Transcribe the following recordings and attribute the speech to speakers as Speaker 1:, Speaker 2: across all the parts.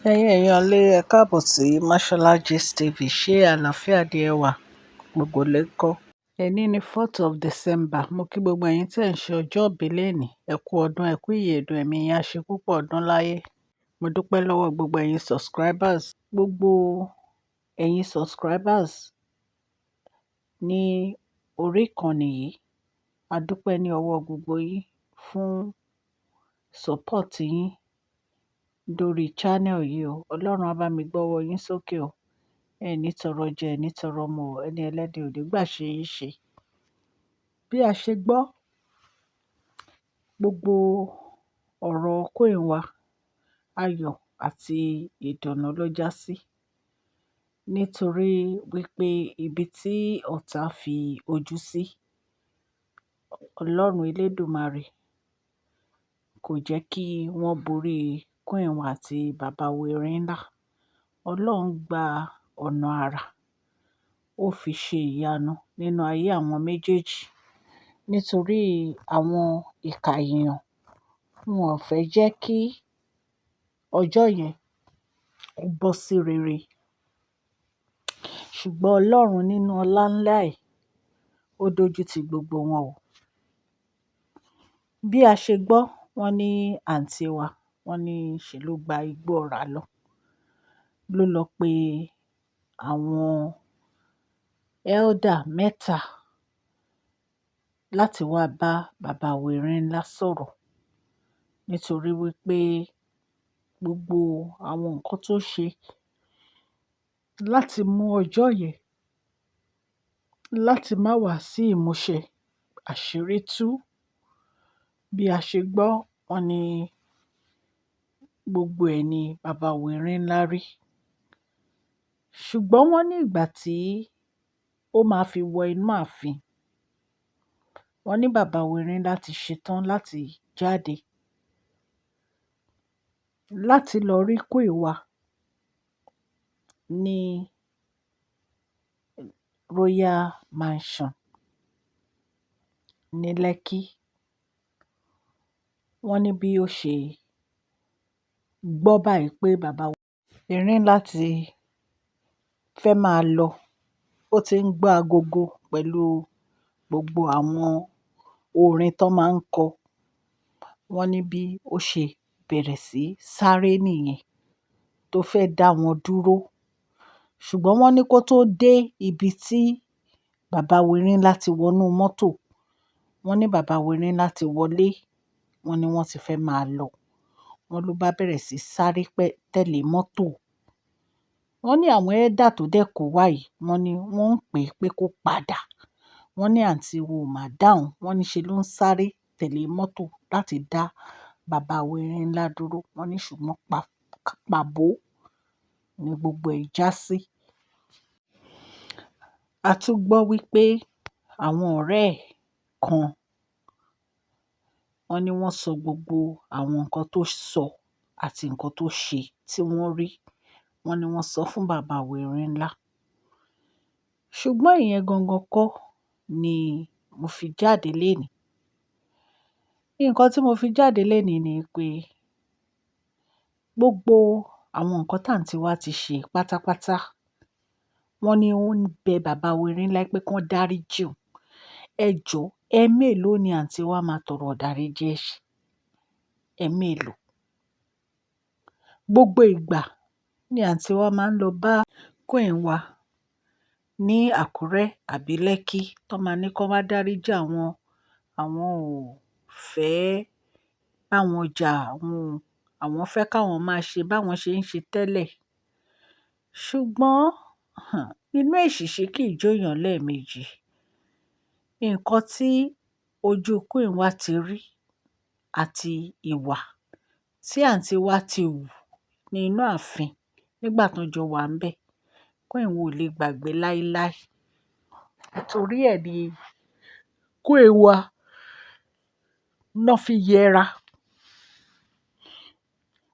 Speaker 1: Ẹ̀yin èèyàn lé ẹ káàbọ̀ sí Mashola Gist TV. Ṣé àlàáfíà ni ẹ wà? Gbogbo lè kọ́. Ẹní ni 4th of December. Mo kí gbogbo ẹ̀yin tí ẹ̀ ń ṣe ọjọ́ ìbí lẹ́nìí. Ẹ kú ọdún, ẹ kú ìyèdùn, ẹ̀mí yín á ṣe púpọ̀ ọdún láyé. Mo dúpẹ́ lọ́wọ́ gbogbo ẹ̀yin subscribers. Gbogbo ẹ̀yin subscribers ní orí ìkànnì yìí. A dúpẹ́ ní ọwọ́ gbogbo yín fún support yín lórí channel yìí o. Ọlọ́run á bá mi gbọ́wọ́ yín sókè o. Ẹ ní tọrọ jẹ, ẹ ní tọrọ mu o. Ẹni ẹlẹ́dẹ̀ ò ní gbà ṣe yín ṣe. Bí a ṣe gbọ́, gbogbo ọ̀rọ̀ coin wa, ayọ̀ àti ìdùnnú ló já sí. Nítorí wípé ibi tí ọ̀tá fi ojú sí, Ọlọ́run Elédùmarè kò jẹ́ kí wọ́n borí coin wa àti bàbá wẹrẹ ńlá. Ọlọ́run gba ọ̀nà àrà, ó fi ṣe ìyanu nínú ayé àwọn méjèèjì. Nítorí àwọn ìkà èèyàn, wọn ò fẹ́ jẹ́ kí ọjọ́ yẹn ó bọ́ sí rere. Ṣùgbọ́n Ọlọ́run nínú ọlá ńlá ẹ̀, ó dojú ti gbogbo wọn o. Bí a ṣe gbọ́, wọ́n ní àǹtí wa, wọ́n ní ṣe ló gba igbó ọ̀rá lọ. Ló lọ pe àwọn elder mẹ́ta láti wá bá bàbá wẹrẹ ńlá sọ̀rọ̀. Nítorí wípé gbogbo àwọn nǹkan tó ṣe láti mú ọjọ́ yẹn láti má wá sí ìmúṣẹ, àṣírí tú. Bí a ṣe gbọ́, wọ́n ní gbogbo ẹ̀ ni bàbá wẹrẹ ńlá rí. Ṣùgbọ́n wọ́n ní ìgbà tí ó máa fi wọ inú ààfin, wọ́n ní bàbá wẹrẹ ńlá ti ṣetán láti jáde láti lọ rí coin wa ní Royal Mansion ní Lekki. Wọ́n ní bí ó ṣe gbọ́ báyìí pé bàbá wẹrẹ ńlá ti fẹ́ máa lọ, ó ti ń gbá agogo pẹ̀lú gbogbo àwọn orin tó máa ń kọ. Wọ́n ní bí ó ṣe bẹ̀rẹ̀ sí sáré nìyẹn tó fẹ́ dá wọn dúró. Ṣùgbọ́n wọ́n ní kó tó dé ibi tí bàbá wẹrẹ ńlá ti wọnú mọ́tò, wọ́n ní bàbá wẹrẹ ńlá ti wọlé, wọ́n ní wọ́n ti fẹ́ máa lọ. Wọ́n ló bá bẹ̀rẹ̀ sí sáré tẹ̀lé mọ́tò. Wọ́n ní àwọn elder tó dẹ̀ kó wá yìí, wọ́n ní wọ́n ń pè pé kó padà. Wọ́n ní àǹtí wo ò máa dáhùn. Wọ́n ní ṣe ló ń sáré tẹ̀lé mọ́tò láti dá bàbá wẹrẹ ńlá dúró. Wọ́n ní ṣùgbọ́n pàbọ́ ni gbogbo ẹ̀ já sí. A tún gbọ́ wípé àwọn ọ̀rẹ́ ẹ̀ kan, wọ́n ní wọ́n sọ gbogbo àwọn nǹkan tó sọ àti nǹkan tó ṣe tí wọ́n rí. Wọ́n ní wọ́n sọ fún bàbá wẹrẹ ńlá. Ṣùgbọ́n ìyẹn gangan kọ́ ni mo fi jáde lénìí. Nǹkan tí mo fi jáde lénìí ni pé gbogbo àwọn nǹkan tí àǹtí wa ti ṣe pátápátá, wọ́n ní ó ń bẹ bàbá wẹrẹ ńlá pé kí wọ́n dáríjì òun. Ẹ jọ̀ọ́, ẹ̀mélòó ni àǹtí wa máa tọrọ ìdáríjì ẹ̀ṣẹ̀? Ẹ̀mélòó? Gbogbo ìgbà ni àǹtí wa máa ń lọ bá coin wa ní Àkúrẹ́ àbí Lekki tó máa ní kó wá dáríjì àwọn. Àwọn ò fẹ́ bá wọn jà, àwọn fẹ́ káwọn máa ṣe báwọn ṣe ń ṣe tẹ́lẹ̀. Ṣùgbọ́n inú èṣìṣì kì í jó èèyàn lẹ́ẹ̀mejì. Nǹkan tí ojú coin wa ti rí àti ìwà tí àǹtí wa ti wù ní inú ààfin nígbà tó jọ wà ńbẹ̀, coin wa ò lè gbàgbé láíláí. Nítorí ẹ̀ ni coin wa náà fi yẹra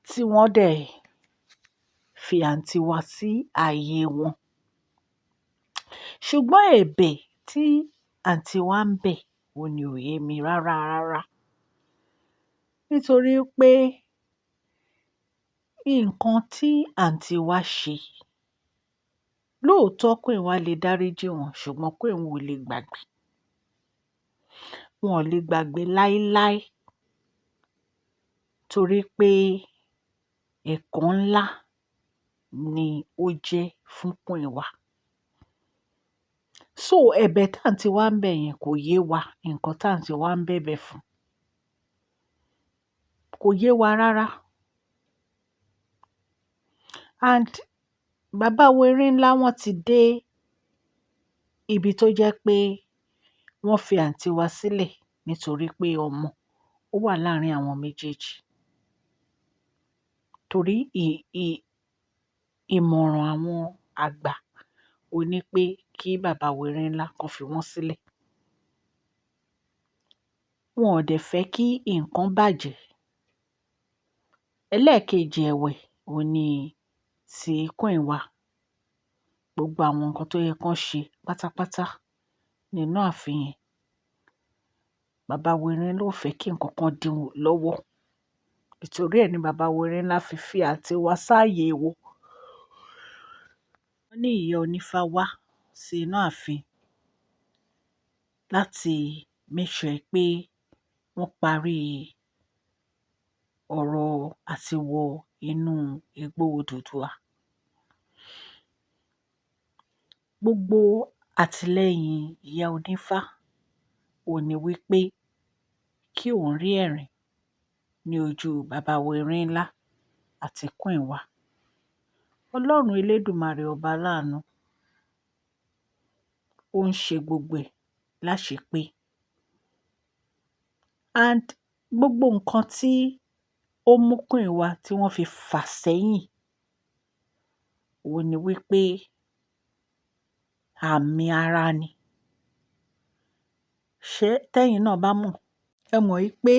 Speaker 1: tí wọ́n dẹ̀ fi àǹtí wa sí ààyè wọn. Ṣùgbọ́n ẹ̀bẹ̀ tí àǹtí wa ń bẹ̀ òun ní ò yé mi rárá rárá. Nítorí pé nǹkan tí àǹtí wa ṣe, lóòótọ́ Queen wa lè dáríjì wọ́n ṣùgbọ́n Queen ò lè gbàgbé. Wọn ò lè gbàgbé láíláí torí pé ẹ̀kọ́ ńlá ni ó jẹ́ fún Queen wa. So ẹ̀bẹ̀ táǹtí wa ń bẹ̀ yẹn kò yé wa nǹkan táǹtí wa ń bẹ̀bẹ̀ fún. Kò yé wa rárá. And bàbá Erinlá wọ́n ti dé ibi tó jẹ́ pé wọ́n fi àǹtí wa sílẹ̀ nítorí pé ọmọ ó wà láàárín àwọn méjèèjì. Torí ìmọ̀ràn àwọn àgbà ó ní pé kí bàbá Erinlá kan fi wọ́n sílẹ̀. Wọn ò dẹ̀ fẹ́ kí nǹkan bàjẹ́. Ẹlẹ́ẹ̀kejì ẹ̀wẹ̀ ó ní ti Queen wa. Gbogbo àwọn nǹkan tó yẹ kán ṣe pátápátá nínú ààfin yẹn. Bàbá Erinlá ò fẹ́ kí nǹkan kan dí wọn lọ́wọ́. Nítorí ẹ̀ ni bàbá Erinlá fi àǹtí wa sáàyè wọn. Wọ́n ní ìyá onífá wá sí inú ààfin láti make sure pé wọ́n parí ọ̀rọ̀ àti wọ inú igbó Odùduwà. Gbogbo àtìlẹ́yìn ìyá onífá ò ní wípé kí òun rí ẹ̀rín ní ojú bàbá Erinlá àti Queen wa. Ọlọ́run Elédùmarè ọba aláàánú ó ń ṣe gbogbo ẹ̀ láṣepé. And gbogbo nǹkan tí ó mú Queen wa tí wọ́n fi fà sẹ́yìn ó ní wípé àmì ara ni. Ṣé tẹ́yin náà bá mọ̀? Ẹ mọ̀ wípé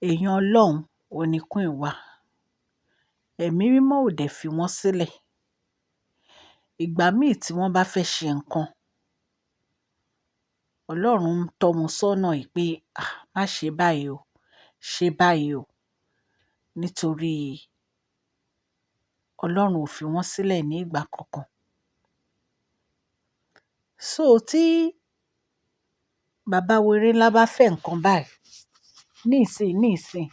Speaker 1: èèyàn Ọlọ́run ó ní Queen wa. Ẹ̀mí mímọ́ ò dẹ̀ fi wọ́n sílẹ̀. Ìgbà míì tí wọ́n bá fẹ́ ṣe nǹkan, Ọlọ́run ń tọ́ wọn sọ́nà pé má ṣe báyìí o, ṣe báyìí o. Nítorí Ọlọ́run ò fi wọ́n sílẹ̀ ní ìgbà kankan. So tí bàbá Erinlá bá fẹ́ nǹkan báyìí níìsín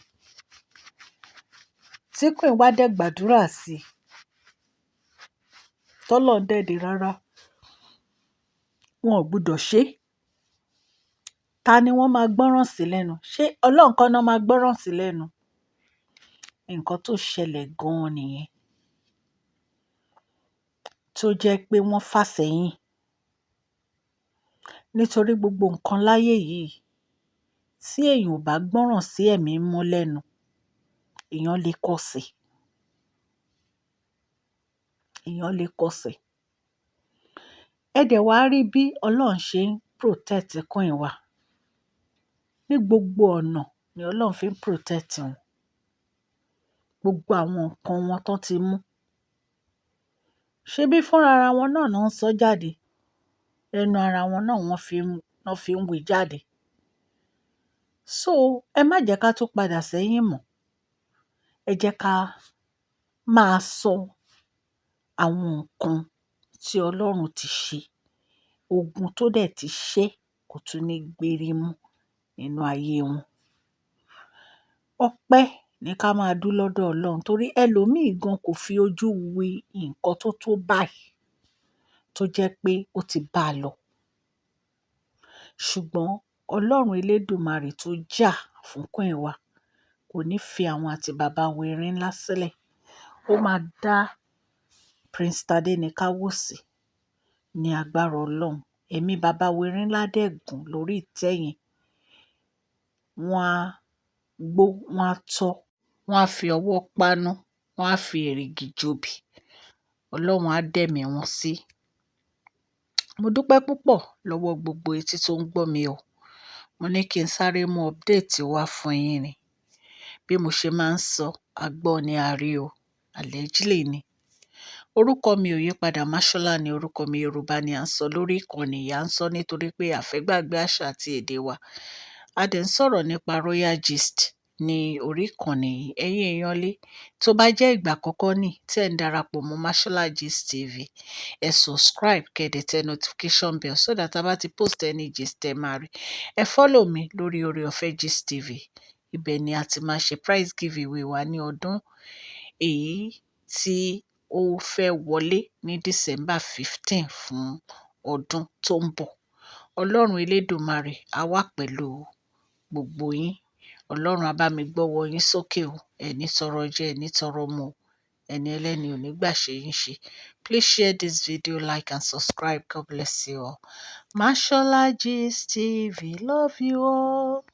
Speaker 1: tí Queen wa dẹ̀ gbàdúrà sí i, tọ́lọ́run dẹ̀ ní rárá, wọn ò gbọdọ̀ ṣe. Ta ni wọ́n máa gbọ́ràn sí lẹ́nu? Ṣé Ọlọ́run kọ́ náà máa gbọ́ràn sí lẹ́nu? Nǹkan tó ṣẹlẹ̀ gan-an nìyẹn. Tó jẹ́ pé wọ́n fà sẹ́yìn. Nítorí gbogbo nǹkan láyé yìí tí èèyàn ò bá gbọ́ràn sí ẹ̀mí mímọ́ lẹ́nu, èèyàn lè kọsẹ̀. Èèyàn lè kọsẹ̀. Ẹ dẹ̀ wá rí bí Ọlọ́run ṣe ń protect Queen wa. Ní gbogbo ọ̀nà ni Ọlọ́run fi ń protect wọn. Gbogbo àwọn nǹkan wọn tán ti mú. Ṣébí fúnra ara wọn náà ná ń sọ jáde. Ẹnu ara wọn náà wọ́n fi ń wí jáde. So ẹ má jẹ́ ká tún padà sẹ́yìn mọ́. Ẹ jẹ́ ká máa sọ àwọn nǹkan tí Ọlọ́run ti ṣe. Ogun tó dẹ̀ ti ṣẹ́ kò tún ní gbérí mọ́ nínú ayé wọn. Ọpẹ́ ni ká máa dú lọ́dọ̀ Ọlọ́run torí ẹlòmíì gan kò fi ojú wi nǹkan tó tó báyìí tó jẹ́ pé ó ti bá a lọ. Ṣùgbọ́n Ọlọ́run Elédùmarè tó jà fún Queen wa kò ní fi àwọn àti bàbá Erinlá sílẹ̀. Ó máa dá Prince Tadenikawo sí ní agbára Ọlọ́run. Ẹ̀mí bàbá Erinlá dẹ̀ gùn lórí ìtẹ́ yẹn. Wọ́n á gbó, wọ́n á tọ́, wọ́n á fi ọwọ́ páná, wọ́n á fi èrìgì jobi. Ọlọ́run á dẹ̀mí wọn sí. Mo dúpẹ́ púpọ̀ lọ́wọ́ gbogbo etí tó ń gbọ́ mi o. Mo ní kí n sáré mú update wá fún yín ni. Bí mo ṣe máa ń sọ, àgbọ́ ni a rí o. Allegedly ni. Orúkọ mi ò yípadà, Máṣọ́lá ni orúkọ mi. Yorùbá ni à ń sọ lórí ìkànnì yìí. À ń sọ nítorí pé a fẹ́ gbàgbé àṣà àti èdè wa. A dẹ̀ ń sọ̀rọ̀ nípa Royal Gist ní orí ìkànnì yìí. Ẹ̀yin èèyàn lé, tó bá jẹ́ ìgbà àkọ́kọ́ ní tí ẹ̀ ń darapọ̀ mọ́ Mashola Gist TV, ẹ subscribe kẹ́dẹ̀ tẹ notification bell so that a bá ti post any gist ẹ máa rí. Ẹ follow mi lórí Oore-Ọ̀fẹ́ Gist TV. Ibẹ̀ ni a ti máa ṣe prize giveaway wa ní ọdún èyí tí ó fẹ́ wọlé ní December 15 fún ọdún tó ń bọ̀. Ọlọ́run Elédùmarè á wà pẹ̀lú gbogbo yín. Ọlọ́run á bá mi gbọ́wọ́ yín sókè o. Ẹni tọrọ jẹ, ẹni tọrọ mu, ẹni ẹlẹ́ni ò ní gbà ṣe yín ṣe. Please share this video, like and subscribe. God bless you all. Mashola Gist TV, love you all.